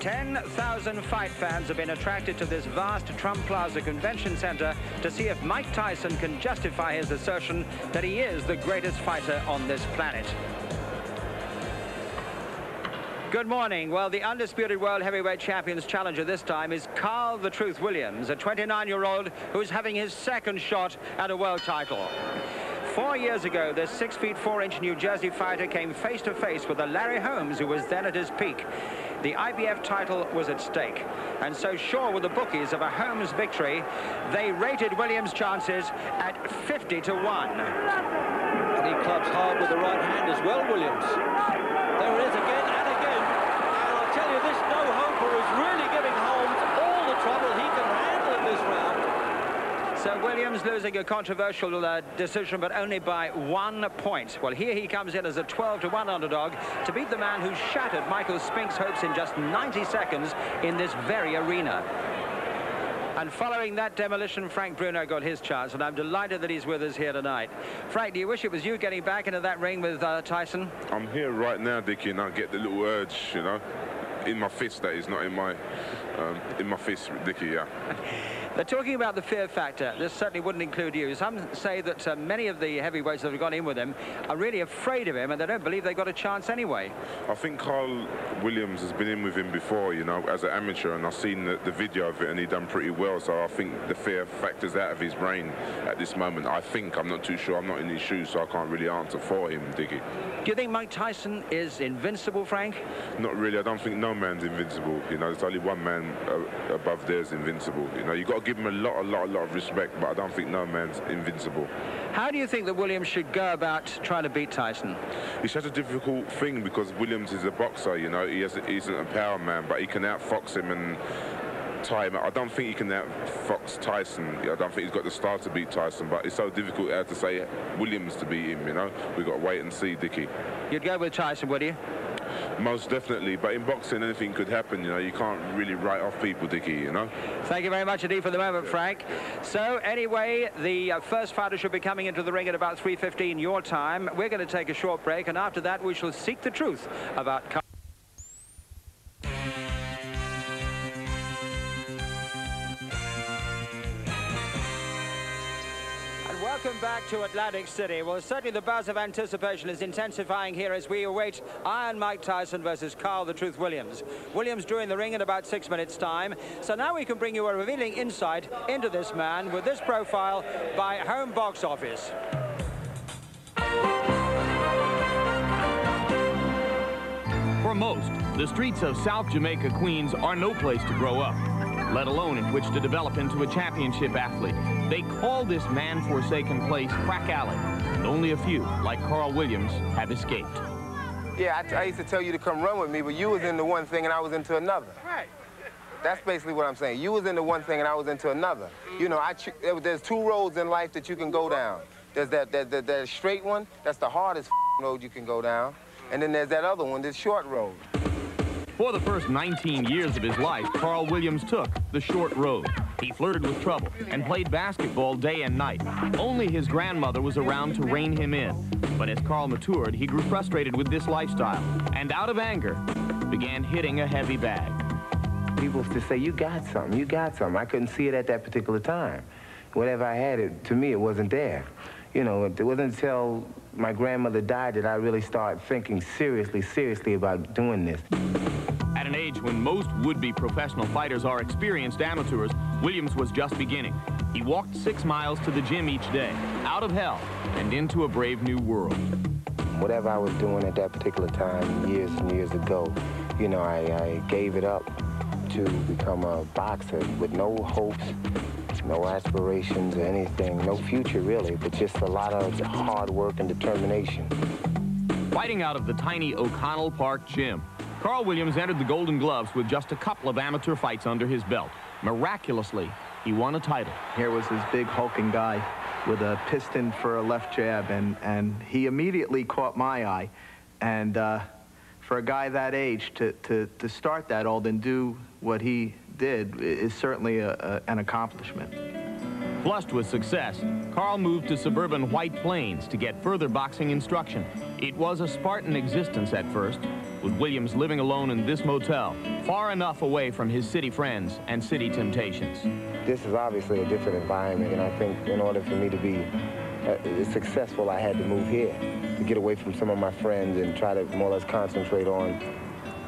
10,000 fight fans have been attracted to this vast Trump Plaza Convention Center to see if Mike Tyson can justify his assertion that he is the greatest fighter on this planet. Good morning. Well, the undisputed world heavyweight champion's challenger this time is Karl "the Truth" Uильямс, a 29-year-old who's having his second shot at a world title. 4 years ago, this 6 feet 4-inch New Jersey fighter came face-to-face with a Larry Holmes who was then at his peak. The IBF title was at stake, and so sure were the bookies of a Holmes victory, they rated Uильямs' chances at 50 to 1. And he clubs hard with the right hand as well, Uильямs. There it is again and again. And I'll tell you, this no-hoper is really giving Holmes all the trouble he can handle in this round. So Uильямs losing a controversial decision, but only by 1 point. Well, here he comes in as a 12-to-1 underdog to beat the man who shattered Michael Spink's hopes in just 90 seconds in this very arena. And following that demolition, Frank Bruno got his chance, and I'm delighted that he's with us here tonight. Frank, do you wish it was you getting back into that ring with Tyson? I'm here right now, Dickie, and I get the little urge, you know, in my fist, that is, not in my fist, Dickie, yeah. They're talking about the fear factor. This certainly wouldn't include you. Some say that many of the heavyweights that have gone in with him are really afraid of him, and they don't believe they've got a chance anyway. I think Karl Uильямс has been in with him before, you know, as an amateur, and I've seen the video of it, and he done pretty well. So I think the fear factor's out of his brain at this moment. I think, I'm not too sure. I'm not in his shoes, so I can't really answer for him, Dickie. Do you think Mike Tyson is invincible, Frank? Not really. I don't think no man's invincible. You know, there's only one man above there's invincible. You know, you've got to give him a lot of respect, but I don't think no man's invincible. How do you think that Uильямs should go about trying to beat Tyson? It's such a difficult thing because Uильямs is a boxer, you know. He isn't a power man, but he can outfox him and tie him out. I don't think he can outfox Tyson. I don't think he's got the style to beat Tyson, but it's so difficult to say Uильямs to beat him, you know. We've got to wait and see, Dickie. You'd go with Tyson, would you? Most definitely, but in boxing anything could happen, you know. You can't really write off people, Dickie, you know. Thank you very much indeed for the moment, Frank. So anyway, the first fighter should be coming into the ring at about 3:15 your time. We're going to take a short break, and after that we shall seek the truth about Welcome back to Atlantic City. Well, certainly the buzz of anticipation is intensifying here as we await Iron Mike Tyson versus Karl "the Truth" Uильямs. Uильямs drawing the ring in about 6 minutes' time. So now we can bring you a revealing insight into this man with this profile by Home Box Office. For most, the streets of South Jamaica, Queens are no place to grow up, let alone in which to develop into a championship athlete. They call this man-forsaken place Crack Alley, and only a few, like Karl Uильямs, have escaped. Yeah, I used to tell you to come run with me, but you was into one thing and I was into another. Right. That's basically what I'm saying. You was into one thing and I was into another. You know, there's 2 roads in life that you can go down. There's that straight one, that's the hardest road you can go down. And then there's that other one, this short road. For the first 19 years of his life, Karl Uильямs took the short road. He flirted with trouble and played basketball day and night. Only his grandmother was around to rein him in. But as Karl matured, he grew frustrated with this lifestyle and, out of anger, began hitting a heavy bag. People used to say, you got something, you got something. I couldn't see it at that particular time. Whatever I had, to me, it wasn't there. You know, it wasn't until my grandmother died that I really started thinking seriously about doing this. At an age when most would-be professional fighters are experienced amateurs, Uильямs was just beginning. He walked 6 miles to the gym each day, out of hell and into a brave new world. Whatever I was doing at that particular time, years and years ago, you know, I gave it up to become a boxer with no hopes, no aspirations or anything, no future really, but just a lot of hard work and determination. Fighting out of the tiny O'Connell Park gym, Karl Uильямs entered the Golden Gloves with just a couple of amateur fights under his belt. Miraculously, he won a title. Here was this big hulking guy with a piston for a left jab, and he immediately caught my eye. And for a guy that age to start that old and do what he did is certainly an accomplishment. Flushed with success, Karl moved to suburban White Plains to get further boxing instruction. It was a Spartan existence at first, with Uильямs living alone in this motel far enough away from his city friends and city temptations. This is obviously a different environment, and I think in order for me to be successful, I had to move here, to get away from some of my friends and try to more or less concentrate on,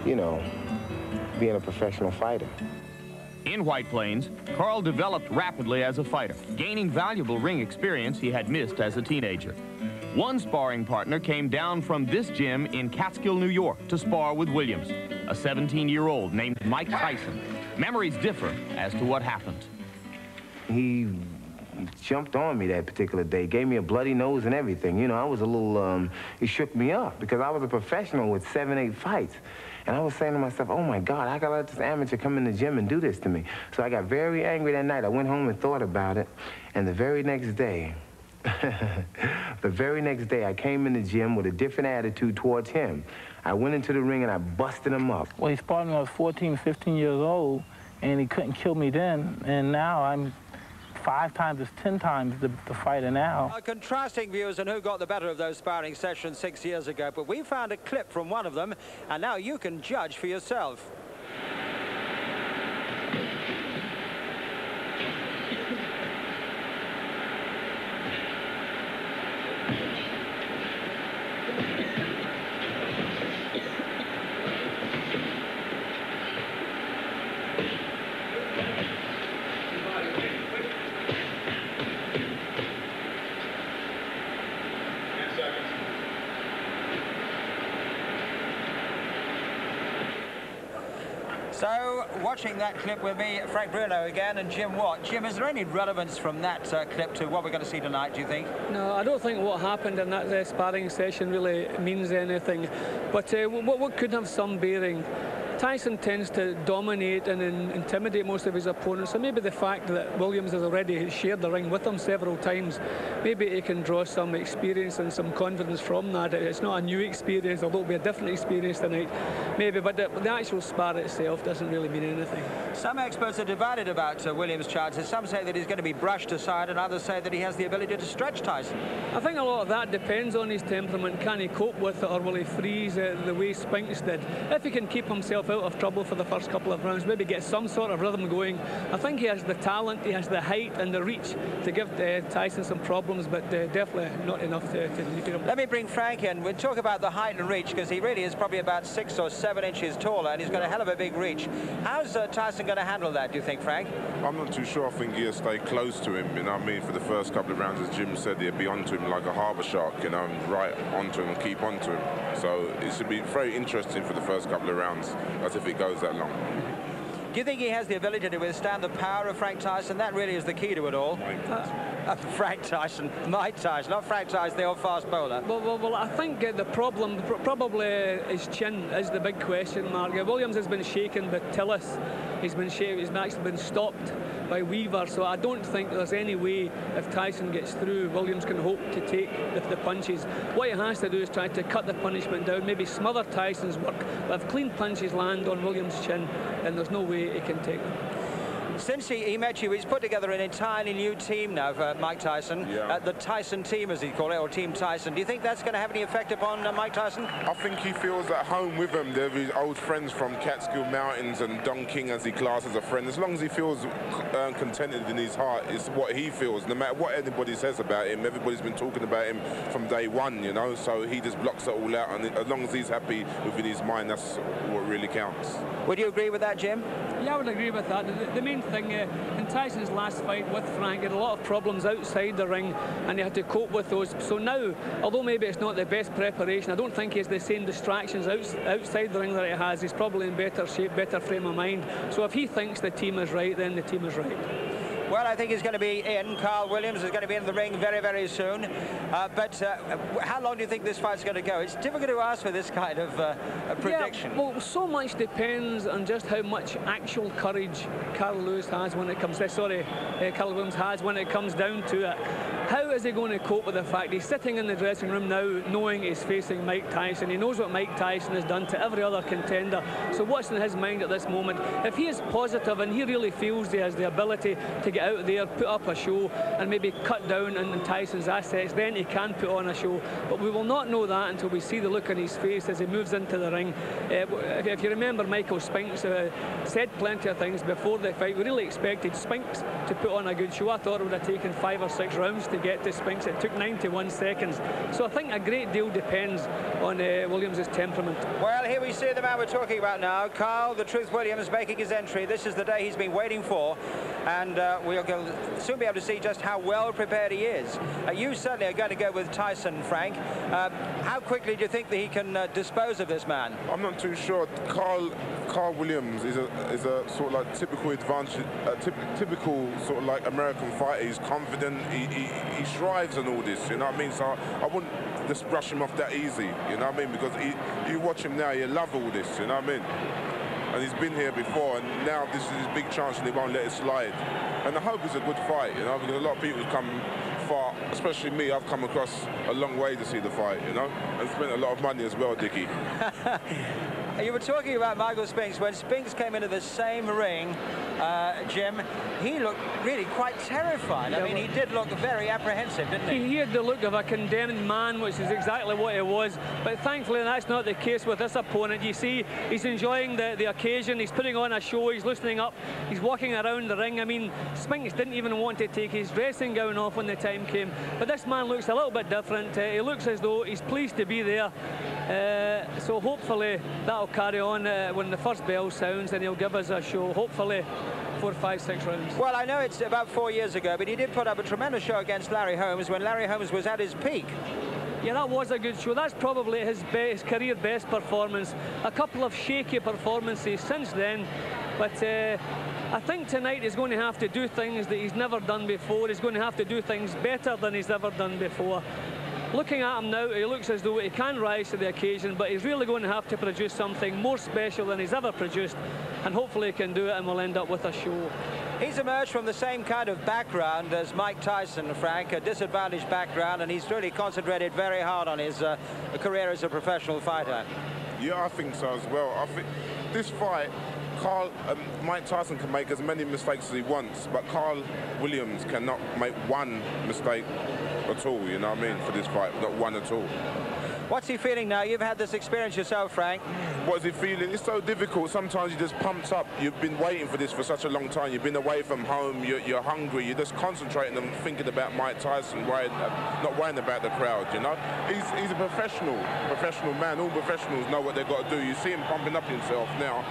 you know, being a professional fighter. In White Plains, Carl developed rapidly as a fighter, gaining valuable ring experience he had missed as a teenager. One sparring partner came down from this gym in Catskill, New York, to spar with Uильямс, a 17-year-old named Mike Tyson. Memories differ as to what happened. He jumped on me that particular day, gave me a bloody nose and everything. You know, I was a little, he shook me up because I was a professional with 7, 8 fights. And I was saying to myself, oh my God, I gotta let this amateur come in the gym and do this to me. So I got very angry that night. I went home and thought about it. And the very next day, I came in the gym with a different attitude towards him. I went into the ring and I busted him up. Well, he sparred me when I was 14, 15 years old, and he couldn't kill me then. And now I'm 5 times, 10 times the fighter now. Contrasting views on who got the better of those sparring sessions 6 years ago, but we found a clip from one of them, and now you can judge for yourself. So, watching that clip with me, Frank Bruno again, and Jim Watt. Jim, is there any relevance from that clip to what we're going to see tonight, do you think? No, I don't think what happened in that sparring session really means anything. But what could have some bearing? Tyson tends to dominate and intimidate most of his opponents, so maybe the fact that Uильямс has already shared the ring with him several times, maybe he can draw some experience and some confidence from that. It's not a new experience, although it'll be a different experience tonight, maybe, but the actual spar itself doesn't really mean anything. Some experts are divided about Uильямs' chances. Some say that he's going to be brushed aside, and others say that he has the ability to stretch Tyson. I think a lot of that depends on his temperament. Can he cope with it, or will he freeze the way Spinks did? If he can keep himself out of trouble for the first couple of rounds, maybe get some sort of rhythm going. I think he has the talent, he has the height and the reach to give Tyson some problems, but definitely not enough to defeat him. Let me bring Frank in. We'll talk about the height and reach, because he really is probably about 6 or 7 inches taller, and he's got a hell of a big reach. How's Tyson going to handle that, do you think, Frank? I'm not too sure. I think he'll stay close to him, you know what I mean? For the first couple of rounds, as Jim said, he'll be onto him like a harbour shark, you know, and right onto him and keep onto him. So it should be very interesting for the first couple of rounds, as if it goes that long. Do you think he has the ability to withstand the power of Frank Tyson? That really is the key to it all. Frank Tyson, Mike Tyson, not Frank Tyson, the old fast bowler. Well, I think the problem, probably his chin is the big question mark. Uильямс has been shaken by Tillis. He's actually been stopped by Weaver, so I don't think there's any way, if Tyson gets through, Uильямс can hope to take the punches. What he has to do is try to cut the punishment down, maybe smother Tyson's work, but if clean punches land on Uильямs' chin, then there's no way he can take them. Since he met you, he's put together an entirely new team now for Mike Tyson. Yeah. The Tyson team, as he call it, or Team Tyson. Do you think that's going to have any effect upon Mike Tyson? I think he feels at home with them. They're his old friends from Catskill Mountains, and Don King, as he classes a friend. As long as he feels contented in his heart, it's what he feels. No matter what anybody says about him, everybody's been talking about him from day one, you know, so he just blocks it all out, and as long as he's happy within his mind, that's what really counts. Would you agree with that, Jim? Yeah, I would agree with that. The main thing, in Tyson's last fight with Frank, he had a lot of problems outside the ring, and he had to cope with those. So now, although maybe it's not the best preparation, I don't think he has the same distractions outside the ring that he has. He's probably in better shape, better frame of mind. So if he thinks the team is right, then the team is right. Well, I think he's going to be in. Carl Uильямс is going to be in the ring very, very soon. But how long do you think this fight's going to go? It's difficult to ask for this kind of prediction. Yeah, well, so much depends on just how much actual courage Carl Uильямs has when it comes down to it. How is he going to cope with the fact he's sitting in the dressing room now knowing he's facing Mike Tyson? He knows what Mike Tyson has done to every other contender. So what's in his mind at this moment? If he is positive and he really feels he has the ability to get out there, put up a show, and maybe cut down on Tyson's assets, then he can put on a show. But we will not know that until we see the look on his face as he moves into the ring. If you remember, Michael Spinks said plenty of things before the fight. We really expected Spinks to put on a good show. I thought it would have taken 5 or 6 rounds to get to Spinks. It took 91 seconds. So I think a great deal depends on Williams' temperament. Well, here we see the man we're talking about now, Carl the Truth Williams, making his entry. This is the day he's been waiting for, and we'll soon be able to see just how well prepared he is. You certainly are going to go with Tyson, Frank. How quickly do you think that he can dispose of this man? I'm not too sure. Carl Williams is a sort of like typical typical sort of like American fighter. He's confident. He strives and all this. You know what I mean? So I wouldn't just brush him off that easy. You know what I mean? Because you watch him now, you love all this. You know what I mean? And he's been here before, and now this is his big chance, and he won't let it slide. And I hope it's a good fight. You know, because a lot of people come far, especially me. I've come across a long way to see the fight. You know, and spent a lot of money as well, Dickie. You were talking about Michael Spinks. When Spinks came into the same ring, Jim, he looked really quite terrified. I mean, he did look very apprehensive, didn't he? He had the look of a condemned man, which is exactly what he was. But thankfully, that's not the case with this opponent. You see, he's enjoying the occasion. He's putting on a show. He's loosening up. He's walking around the ring. I mean, Spinks didn't even want to take his dressing gown off when the time came. But this man looks a little bit different. He looks as though he's pleased to be there. So hopefully that'll carry on when the first bell sounds, and he'll give us a show. Hopefully 4, 5, 6 rounds. Well, I know it's about 4 years ago, but he did put up a tremendous show against Larry Holmes when Larry Holmes was at his peak. Yeah, that was a good show. That's probably his career best performance. A couple of shaky performances since then, but I think tonight he's going to have to do things that he's never done before. He's going to have to do things better than he's ever done before. Looking at him now, he looks as though he can rise to the occasion, but he's really going to have to produce something more special than he's ever produced, and hopefully he can do it, and we'll end up with a show. He's emerged from the same kind of background as Mike Tyson, Frank, a disadvantaged background, and he's really concentrated very hard on his career as a professional fighter. Yeah, I think so as well. I think this fight, Mike Tyson can make as many mistakes as he wants, but Carl Williams cannot make one mistake at all, you know what I mean, for this fight, not one at all. What's he feeling now? You've had this experience yourself, Frank. What is he feeling? It's so difficult. Sometimes you're just pumped up. You've been waiting for this for such a long time. You've been away from home. You're hungry. You're just concentrating and thinking about Mike Tyson, not worrying about the crowd, you know? He's a professional man. All professionals know what they've got to do. You see him pumping up himself now.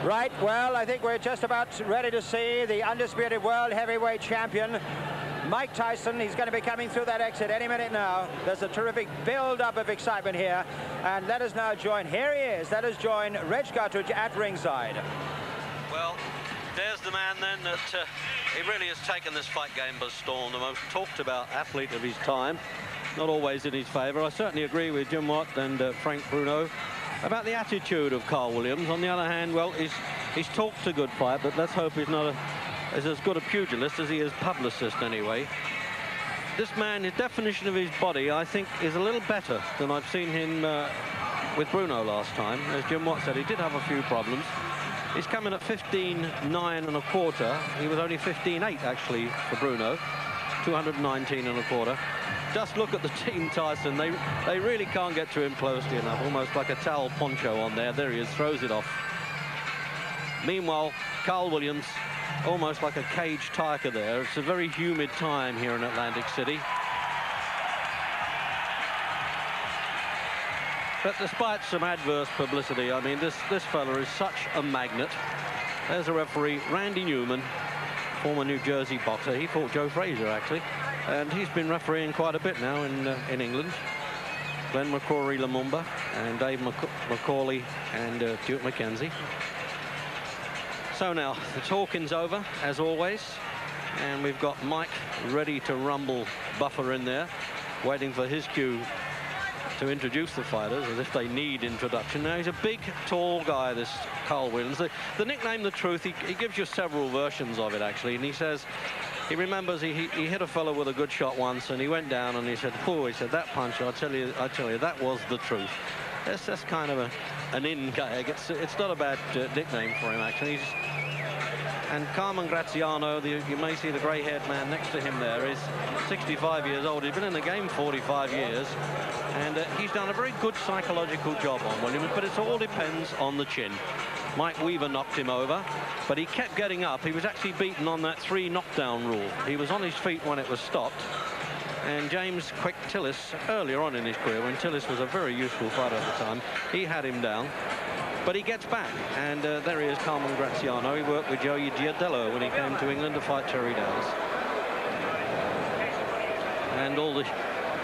Right, well, I think we're just about ready to see the undisputed world heavyweight champion, Mike Tyson. He's going to be coming through that exit any minute now. There's a terrific build-up of excitement here. And let us now join, here he is, let us join Reg Guttridge at ringside. Well, there's the man then that he really has taken this fight game by storm, the most talked about athlete of his time. Not always in his favour. I certainly agree with Jim Watt and Frank Bruno about the attitude of Carl Williams. On the other hand, well, he's talked a good fight, but let's hope he's not as good a pugilist as he is publicist anyway. This man, his definition of his body, I think, is a little better than I've seen him with Bruno last time. As Jim Watt said, he did have a few problems. He's coming at 15.9 1/4. He was only 15.8 actually for Bruno. 219 1/4. Just look at the team, Tyson. They really can't get to him closely enough. Almost like a towel poncho on there. There he is, throws it off. Meanwhile, Carl Williams, almost like a caged tiger there. It's a very humid time here in Atlantic City. But despite some adverse publicity, I mean, this fella is such a magnet. There's a referee, Rэнdi Nьюmанn, former New Jersey boxer. He fought Joe Frazier, actually. And he's been refereeing quite a bit now in England. Glenn McCrory Lumumba and Dave McCauley and Stuart McKenzie. So now, the talking's over, as always. And we've got Mike ready to rumble Buffer in there, waiting for his cue to introduce the fighters, as if they need introduction. Now, he's a big, tall guy, this Carl Williams. The nickname, The Truth, he gives you several versions of it, actually. And he says, he remembers he hit a fellow with a good shot once, and he went down, and he said, "Oh," he said, "that punch, I tell you, that was the truth." That's kind of an in gag. It's not a bad nickname for him, actually. And Carmen Graziano, you may see the grey-haired man next to him there, is 65 years old. He's been in the game 45 years, and he's done a very good psychological job on Williams, but it all depends on the chin. Mike Weaver knocked him over, but he kept getting up. He was actually beaten on that 3 knockdown rule. He was on his feet when it was stopped. And James Quick Tillis, earlier on in his career, when Tillis was a very useful fighter at the time, he had him down. But he gets back, and there he is, Carmen Graziano. He worked with Joey Giardello when he came to England to fight Terry Downs. And all the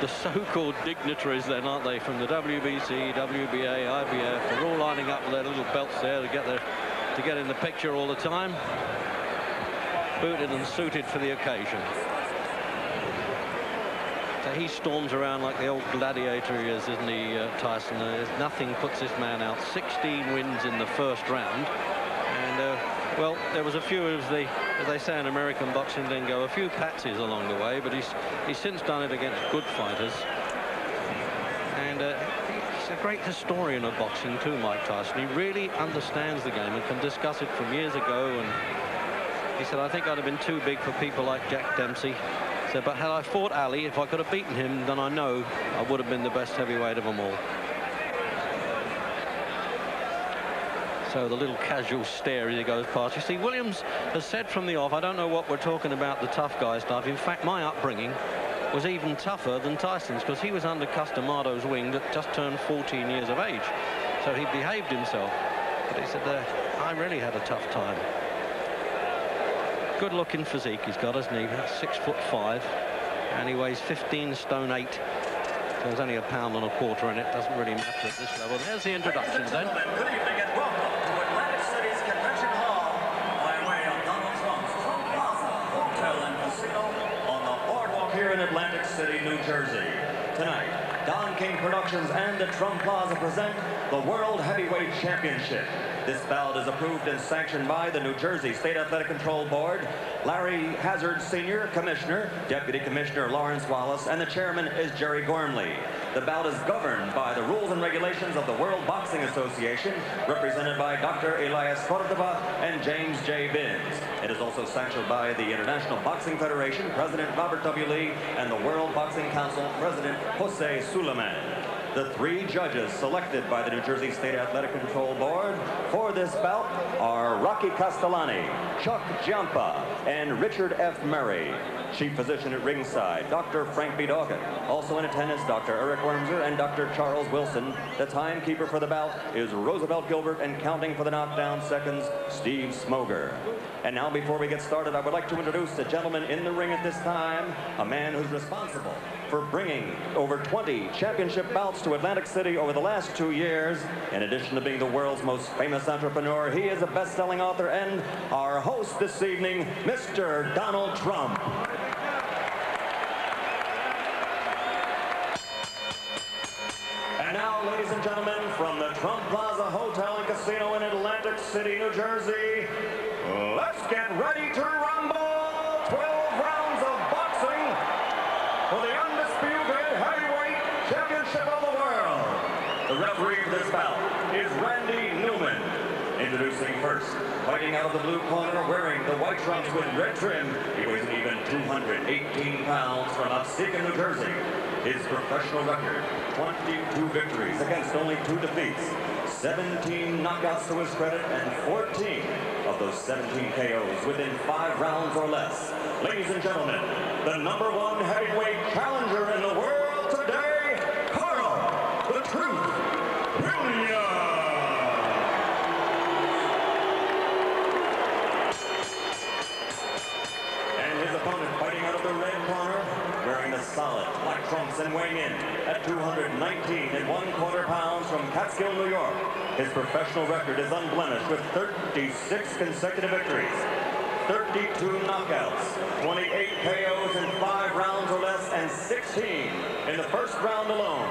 so-called dignitaries then, aren't they, from the WBC, WBA, IBF, they're all lining up with their little belts there to get in the picture all the time. Booted and suited for the occasion. So he storms around like the old gladiator he is, isn't he, Tyson? Nothing puts this man out. 16 wins in the first round. And, well, there was a few of the, as they say in American boxing lingo, a few patsies along the way, but he's since done it against good fighters. And he's a great historian of boxing too, Mike Tyson. He really understands the game and can discuss it from years ago. And he said, I think I'd have been too big for people like Jack Dempsey. So, but had I fought Ali, if I could have beaten him, then I know I would have been the best heavyweight of them all. So the little casual stare as he goes past. You see, Williams has said from the off, I don't know what we're talking about, the tough guy stuff. In fact, my upbringing was even tougher than Tyson's, because he was under Customado's wing that just turned 14 years of age. So he behaved himself. But he said, I really had a tough time. Good-looking physique he's got, hasn't he? 6'5", and he weighs 15 stone 8. So there's only a pound and a quarter in it. Doesn't really matter at this level. There's the introductions then. Good evening and welcome to Atlantic City's Convention Hall by way of Donald Trump's Trump Plaza Hotel and Casino on the boardwalk here in Atlantic City, New Jersey. Tonight, Don King Productions and the Trump Plaza present the World Heavyweight Championship. This bout is approved and sanctioned by the New Jersey State Athletic Control Board, Larry Hazard Sr., Commissioner, Deputy Commissioner Lawrence Wallace, and the Chairman is Jerry Gormley. The bout is governed by the rules and regulations of the World Boxing Association, represented by Dr. Elias Cordova and James J. Binns. It is also sanctioned by the International Boxing Federation, President Robert W. Lee, and the World Boxing Council, President Jose Suleiman. The 3 judges selected by the New Jersey State Athletic Control Board for this bout are Rocky Castellani, Chuck Giampa, and Richard F. Murray. Chief physician at ringside, Dr. Frank B. Dawkins. Also in attendance, Dr. Eric Wormser and Dr. Charles Wilson. The timekeeper for the bout is Roosevelt Gilbert, and counting for the knockdown seconds, Steve Smoger. And now, before we get started, I would like to introduce the gentleman in the ring at this time, a man who's responsible for bringing over 20 championship bouts to Atlantic City over the last 2 years. In addition to being the world's most famous entrepreneur, he is a best-selling author and our host this evening, Mr. Donald Trump. And now, ladies and gentlemen, from the Trump Plaza Hotel and Casino in Atlantic City, New Jersey, let's get ready to rumble. 12 rounds of boxing for the undisputed heavyweight championship of the world. The referee for this bout is Rэнdi Nьюманn. Introducing first, fighting out of the blue corner, wearing the white trunks with red trim, he weighs an even 218 pounds from Upstate, New Jersey. His professional record, 22 victories against only 2 defeats, 17 knockouts to his credit, and 14 of those 17 KOs within 5 rounds or less. Ladies and gentlemen, the #1 heavyweight challenger in the world today, Karla the Truth Uильямс. And his opponent, fighting out of the red corner, wearing the solid black trunks and weighing in at 219 1/4 pounds from Catskill, New York. His professional record is unblemished with 36 consecutive victories, 32 knockouts, 28 KOs in 5 rounds or less, and 16 in the first round alone.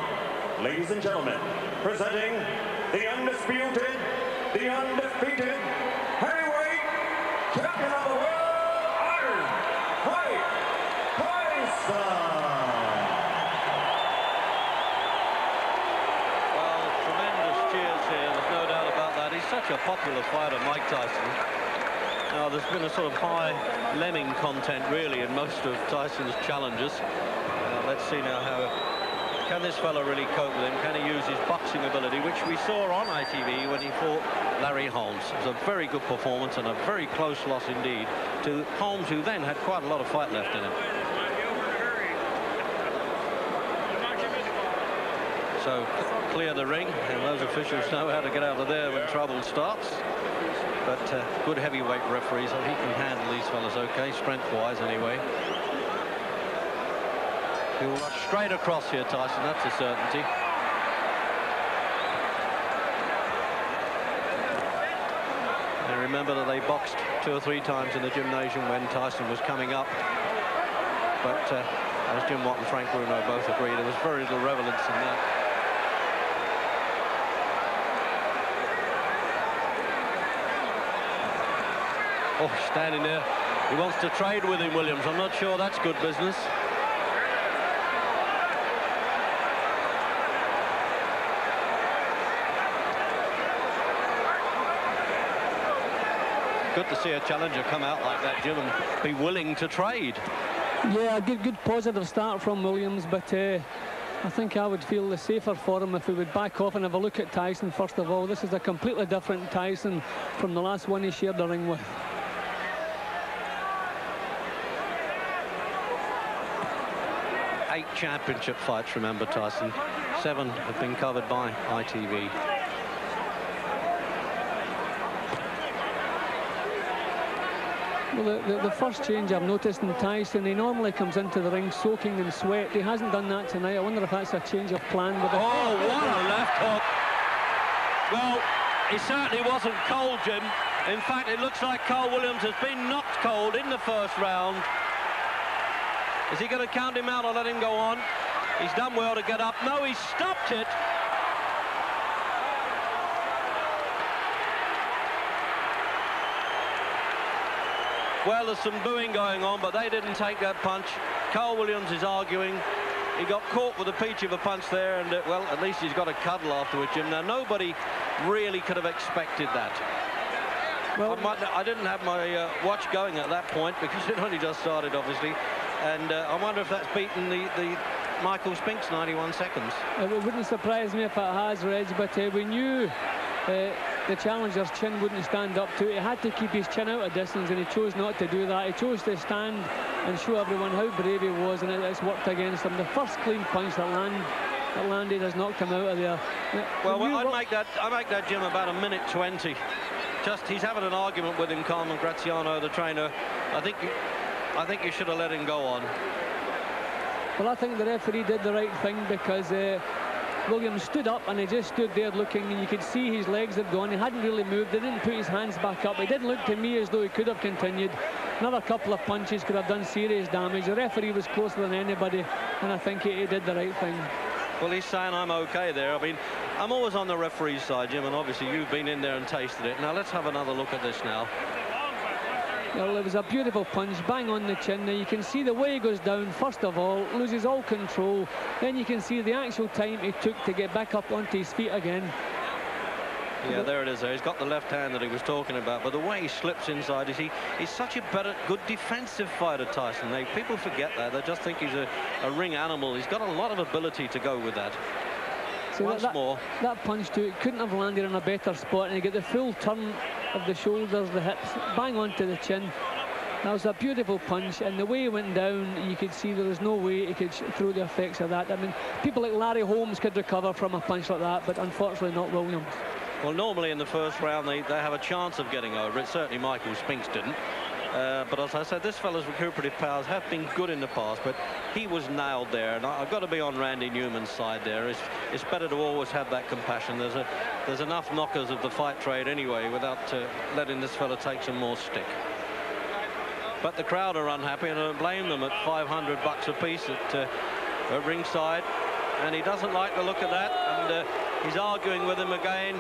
Ladies and gentlemen, presenting the undisputed, the undefeated heavyweight champion of the world, Mike Taison. Such a popular fighter, Mike Tyson. Now, there's been a sort of high lemming content, really, in most of Tyson's challenges. Let's see now how... Can this fella really cope with him? Can he use his boxing ability, which we saw on ITV when he fought Larry Holmes? It was a very good performance and a very close loss indeed to Holmes, who then had quite a lot of fight left in him. So, clear the ring, and those officials know how to get out of there when trouble starts. But good heavyweight referee, so he can handle these fellas okay, strength-wise anyway. He'll rush straight across here, Tyson, that's a certainty. And remember that they boxed 2 or 3 times in the gymnasium when Tyson was coming up. But as Jim Watt and Frank Bruno both agree, there was very little relevance in that. Oh, standing there. He wants to trade with him, Williams. I'm not sure that's good business. Good to see a challenger come out like that, Jim, and be willing to trade. Yeah, a good positive start from Williams, but I think I would feel the safer for him if he would back off and have a look at Tyson first of all. This is a completely different Tyson from the last one he shared the ring with. Eight championship fights, remember, Tyson. 7 have been covered by ITV. Well, the first change I've noticed in Tyson, he normally comes into the ring soaking in sweat. He hasn't done that tonight. I wonder if that's a change of plan with him. Oh, what a left hook. Well, he certainly wasn't cold, Jim. In fact, it looks like Carl Uильямс has been knocked cold in the first round. Is he going to count him out or let him go on? He's done well to get up. No, he stopped it. Well, there's some booing going on, but they didn't take that punch. Carl Uильямс is arguing. He got caught with a peach of a punch there, and, well, at least he's got a cuddle afterwards, Jim. Now, nobody really could have expected that. Well, I didn't have my watch going at that point because it only just started, obviously. And I wonder if that's beaten the Michael Spink's 91 seconds. It wouldn't surprise me if it has, Reg, but we knew the challenger's chin wouldn't stand up to it. He had to keep his chin out of distance, and he chose not to do that. He chose to stand and show everyone how brave he was, and it's worked against him. The first clean punch that landed has knocked him out of there. Well, I make that, Jim, about 1:20. Just, he's having an argument with him, Carmen Graziano, the trainer. I think you should have let him go on. Well, I think the referee did the right thing because Uильямс stood up and he just stood there looking, and you could see his legs had gone. He hadn't really moved. He didn't put his hands back up. It didn't look to me as though he could have continued. Another couple of punches could have done serious damage. The referee was closer than anybody, and I think he did the right thing. Well, he's saying I'm okay there. I mean, I'm always on the referee's side, Jim, and obviously you've been in there and tasted it. Now, let's have another look at this now. Well, it was a beautiful punch, bang on the chin. Now you can see the way he goes down, first of all, loses all control. Then you can see the actual time he took to get back up onto his feet again. Yeah, there it is there. He's got the left hand that he was talking about, but the way he slips inside, he's such a good defensive fighter, Tyson. People forget that. They just think he's a ring animal. He's got a lot of ability to go with that. So that punch too, it couldn't have landed in a better spot, and you get the full turn of the shoulders, the hips, bang onto the chin. That was a beautiful punch, and the way he went down, you could see there was no way he could throw the effects of that. I mean, people like Larry Holmes could recover from a punch like that, but unfortunately not Uильямс. Well, normally in the first round they have a chance of getting over it. Certainly Michael Spinks didn't. But as I said, this fella's recuperative powers have been good in the past, but he was nailed there, and I've got to be on Rэнdy Nьюмann's side there. It's better to always have that compassion. There's enough knockers of the fight trade anyway without letting this fella take some more stick. But the crowd are unhappy, and I don't blame them at $500 a piece at ringside, and he doesn't like the look of that, and he's arguing with him again.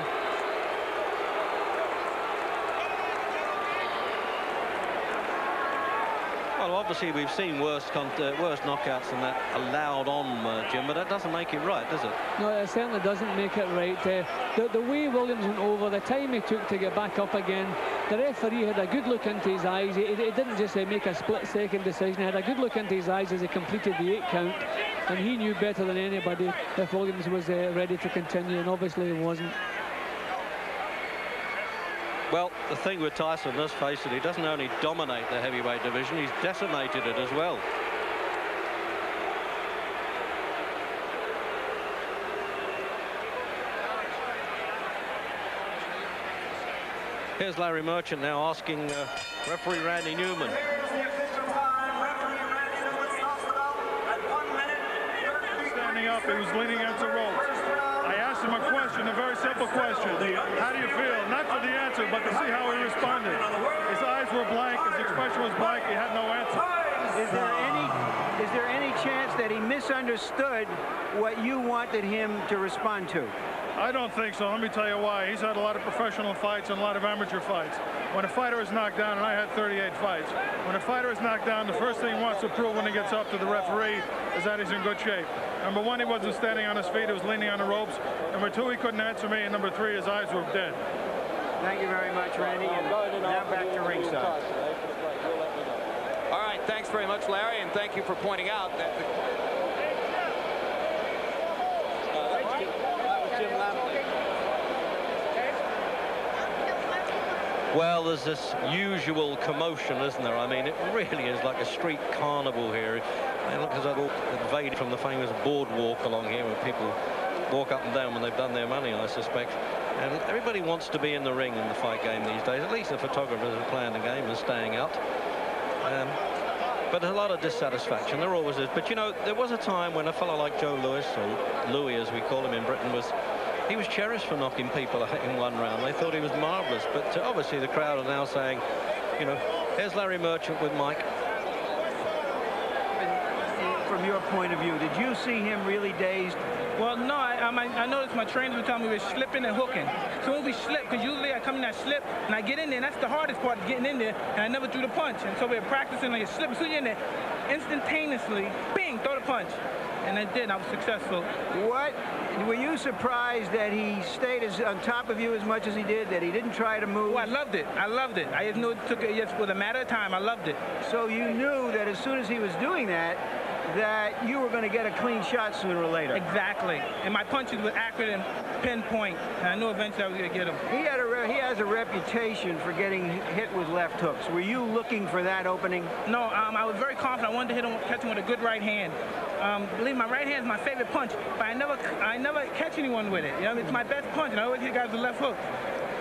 Well, obviously we've seen worse knockouts than that allowed on, Jim, but that doesn't make it right, does it? No, it certainly doesn't make it right. The way Uильямс went over, the time he took to get back up again, The referee had a good look into his eyes. He didn't just make a split-second decision. He had a good look into his eyes as he completed the 8 count, and he knew better than anybody if Williams was ready to continue, and obviously he wasn't. Well, the thing with Tyson, let's face it, he doesn't only dominate the heavyweight division, he's decimated it as well. Here's Larry Merchant now asking referee Randdy Newman. Standing up, he was leaning against the ropes. I asked him a question, a very simple question. How do you feel? Not for the answer, but to see how he responded. His eyes were blank, his expression was blank, he had no answer. Is there any chance that he misunderstood what you wanted him to respond to? I don't think so. Let me tell you why. He's had a lot of professional fights and a lot of amateur fights. When a fighter is knocked down, and I had 38 fights, when a fighter is knocked down, the first thing he wants to prove when he gets up to the referee is that he's in good shape. Number one, he wasn't standing on his feet, he was leaning on the ropes. Number two, he couldn't answer me. And number three, his eyes were dead. Thank you very much, Randy. And now back to ringside. All right, thanks very much, Larry, and thank you for pointing out that Well, there's this usual commotion, isn't there? I mean, it really is like a street carnival here. And look, as I invaded from the famous boardwalk along here where people walk up and down when they've done their money, I suspect. And everybody wants to be in the ring in the fight game these days. At least the photographers are playing the game and staying out. But a lot of dissatisfaction. There always is. But, you know, there was a time when a fellow like Joe Louis, or Louis as we call him in Britain, he was cherished for knocking people out in one round. They thought he was marvellous. But obviously the crowd are now saying, you know, here's Larry Merchant with Mike. From your point of view, did you see him really dazed? Well, no, I noticed my trainers would tell me we were slipping and hooking. So when we slip, because usually I come in that slip and I get in there, and that's the hardest part, getting in there, and I never threw the punch. And so we're practicing like a slip. So you're in there, instantaneously, bing, throw the punch. And I did, I was successful. What? Were you surprised that he stayed on top of you as much as he did, that he didn't try to move? Oh, I loved it. I loved it. I just knew it took it just with a matter of time. I loved it. So you knew that as soon as he was doing that, that you were going to get a clean shot sooner or later. Exactly. And my punches were accurate and pinpoint. And I knew eventually I was going to get him. He has a reputation for getting hit with left hooks. Were you looking for that opening? No, I was very confident. I wanted to hit him, catch him with a good right hand. Believe me, my right hand is my favorite punch, but I never catch anyone with it. You know, it's my best punch, and I always hit guys with left hook.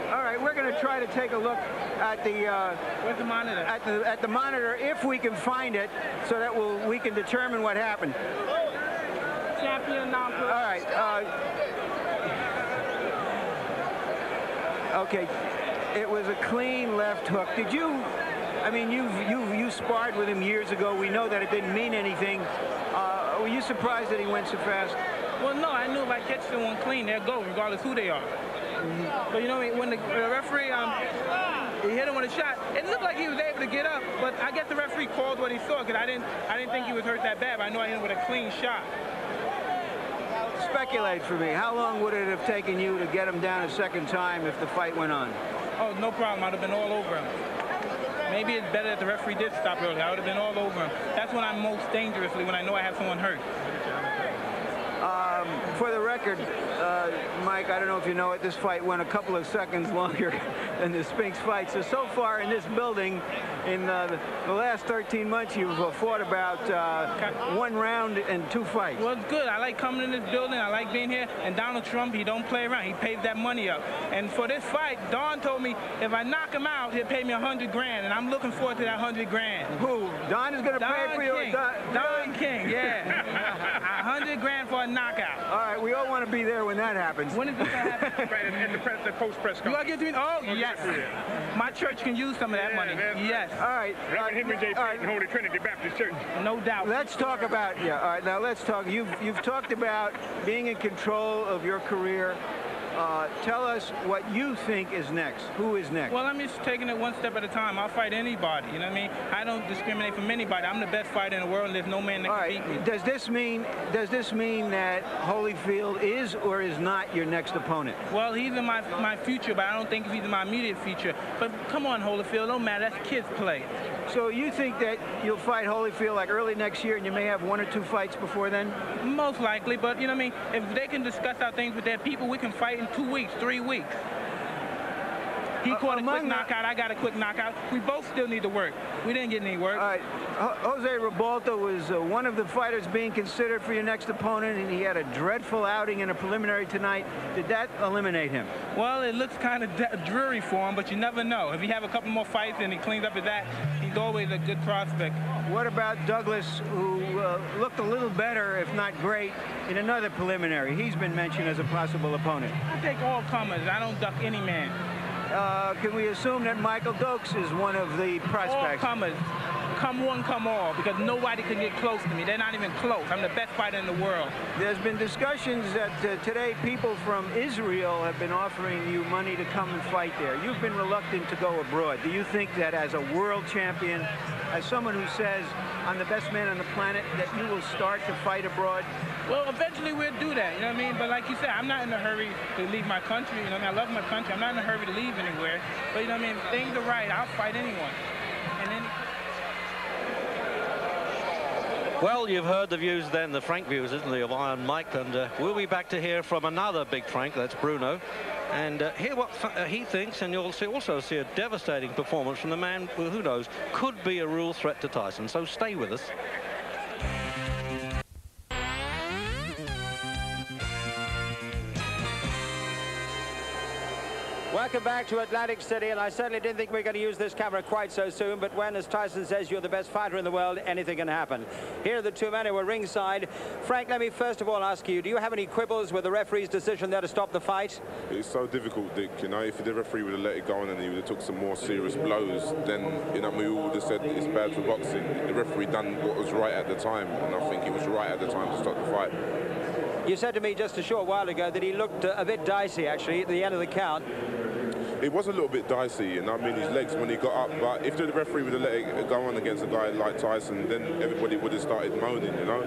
All right, we're going to try to take a look at the where's the monitor? At the monitor, if we can find it, so that we can determine what happened. Champion now. All right. Okay, it was a clean left hook. Did you? I mean, you sparred with him years ago. We know that it didn't mean anything. Were you surprised that he went so fast? Well, no, I knew if I catch someone clean, they'll go, regardless who they are. But you know, when the referee he hit him with a shot, it looked like he was able to get up, but I guess the referee called what he saw, because I didn't think he was hurt that bad, but I knew I hit him with a clean shot. Speculate for me. How long would it have taken you to get him down a second time if the fight went on? Oh, no problem. I'd have been all over him. Maybe it's better that the referee did stop early. I would have been all over him. That's when I'm most dangerously, when I know I have someone hurt. For the record, Mike, I don't know if you know it, this fight went a couple of seconds longer than the Spinks fight. So far in this building, in the last 13 months, you've fought about 1 round and 2 fights. Well, it's good. I like coming in this building. I like being here. And Donald Trump, he don't play around. He pays that money up. And for this fight, Don told me if I knock him out, he'll pay me $100 grand. And I'm looking forward to that $100 grand. Who? Don is going to pay for you? Don King, yeah. $100 grand for a knockout. All right, we all want to be there when that happens. When is this going to happen? Right, in the post-press conference. You are getting, oh, yes. My church can use some of that money. Yes. All right. Reverend Henry J. Payton, Holy Trinity Baptist Church. No doubt. Let's talk about, all right, now let's talk. You've talked about being in control of your career Tell us what you think is next. Who is next? Well, I'm just taking it one step at a time. I'll fight anybody, you know what I mean? I don't discriminate from anybody. I'm the best fighter in the world, and there's no man that can beat me. Does this mean that Holyfield is or is not your next opponent? Well, he's in my future, but I don't think he's in my immediate future. But come on, Holyfield, don't matter. That's kids' play. So you think that you'll fight Holyfield like early next year, and you may have 1 or 2 fights before then? Most likely, but you know what I mean? If they can discuss our things with their people, we can fight in 2 weeks, 3 weeks. He caught a quick knockout, I got a quick knockout. We both still need to work. We didn't get any work. All right. Jose Ribalta was one of the fighters being considered for your next opponent, and he had a dreadful outing in a preliminary tonight. Did that eliminate him? Well, it looks kind of dreary for him, but you never know. If he have a couple more fights and he cleans up his that, he's always a good prospect. What about Douglas, who looked a little better, if not great, in another preliminary? He's been mentioned as a possible opponent. I take all comers. I don't duck any man. Can we assume that Michael Dokes is one of the prospects? All comers. Come one, come all, because nobody can get close to me. They're not even close. I'm the best fighter in the world. There's been discussions that today people from Israel have been offering you money to come and fight there. You've been reluctant to go abroad. Do you think that as a world champion, as someone who says, I'm the best man on the planet, that you will start to fight abroad? Well, eventually we'll do that, you know what I mean? But like you said, I'm not in a hurry to leave my country, you know what I mean? I love my country. I'm not in a hurry to leave anywhere. But you know what I mean? If things are right, I'll fight anyone. And then... Well, you've heard the views then, the Frank views, isn't it, of Iron Mike, and we'll be back to hear from another big Frank, that's Bruno, and hear what he thinks, and you'll also see a devastating performance from the man who knows could be a real threat to Tyson. So stay with us. Welcome back to Atlantic City, and I certainly didn't think we were going to use this camera quite so soon, but when, as Tyson says, you're the best fighter in the world, anything can happen. Here are the two men who are ringside. Frank, let me first of all ask you, do you have any quibbles with the referee's decision there to stop the fight? It's so difficult, Dick, you know, if the referee would have let it go on and he would have took some more serious blows, then, you know, we all would have said it's bad for boxing. The referee done what was right at the time, and I think it was right at the time to stop the fight. You said to me just a short while ago that he looked a bit dicey, actually, at the end of the count. It was a little bit dicey, and I mean his legs when he got up, but if the referee would have let it go on against a guy like Tyson, then everybody would have started moaning, you know.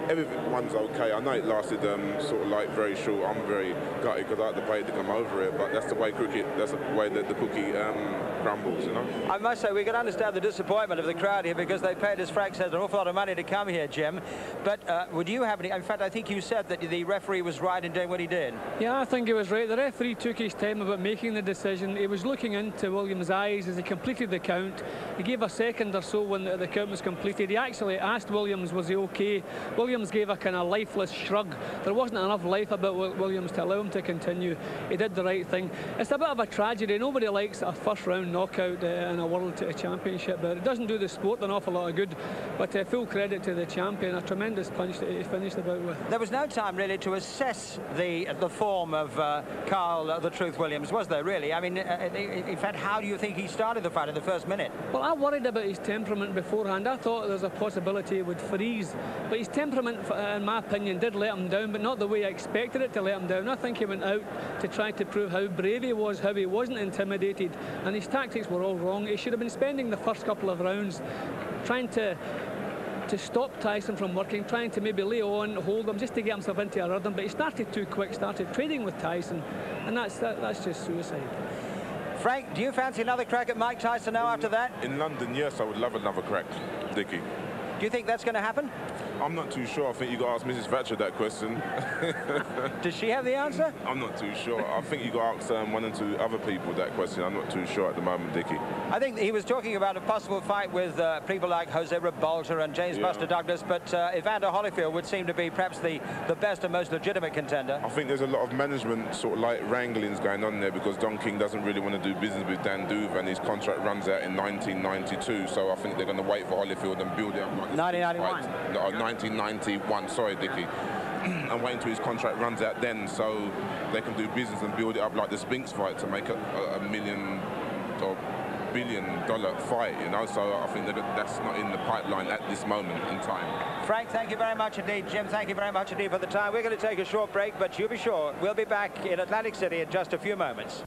Everyone's okay. I know it lasted sort of like very short. I'm very gutted because I had to pay to come over it, but that's the way cricket, that's the way that the cookie crumbles, you know. I must say, we can understand the disappointment of the crowd here because they paid, as Frank says, an awful lot of money to come here, Jim. But would you have any, in fact, I think you said that the referee was right in doing what he did. Yeah, I think he was right. The referee took his time about making the decision. He was looking into Williams' eyes as he completed the count. He gave a second or so when the count was completed. He actually asked Williams, was he okay? Williams gave a kind of lifeless shrug. There wasn't enough life about Williams to allow him to continue. He did the right thing. It's a bit of a tragedy. Nobody likes a first-round knockout in a World Championship, but it doesn't do the sport an awful lot of good. But full credit to the champion, a tremendous punch that he finished about with. There was no time really to assess the form of Carl the Truth Williams, was there really? I mean, in fact, how do you think he started the fight in the first minute? Well, I worried about his temperament beforehand. I thought there was a possibility he would freeze. But his temperament, in my opinion, did let him down, but not the way I expected it to let him down. I think he went out to try to prove how brave he was, how he wasn't intimidated, and his tactics were all wrong. He should have been spending the first couple of rounds trying to stop Tyson from working, trying to maybe lay on, hold him, just to get himself into a rhythm. But he started too quick, started trading with Tyson, and that's just suicide. Frank, do you fancy another crack at Mike Tyson now after that? In London, yes, I would love another crack, Dickie. Do you think that's going to happen? I'm not too sure. I think you got to ask Mrs. Thatcher that question. Does she have the answer? I'm not too sure. I think you got to ask 1 or 2 other people that question. I'm not too sure at the moment, Dickie. I think he was talking about a possible fight with people like Jose Ribalta and James Buster Douglas, but Evander Holyfield would seem to be perhaps the best and most legitimate contender. I think there's a lot of management sort of like wranglings going on there because Don King doesn't really want to do business with Dan Duva, and his contract runs out in 1992, so I think they're going to wait for Holyfield and build it up. 1991. No, 1991, sorry, Dickie. And wait until his contract runs out then, so they can do business and build it up like the Spinks fight to make a $1 million or multi-billion-dollar fight, you know, so I think that's not in the pipeline at this moment in time. Frank, thank you very much indeed. Jim, thank you very much indeed for the time. We're going to take a short break, but you be sure we'll be back in Atlantic City in just a few moments.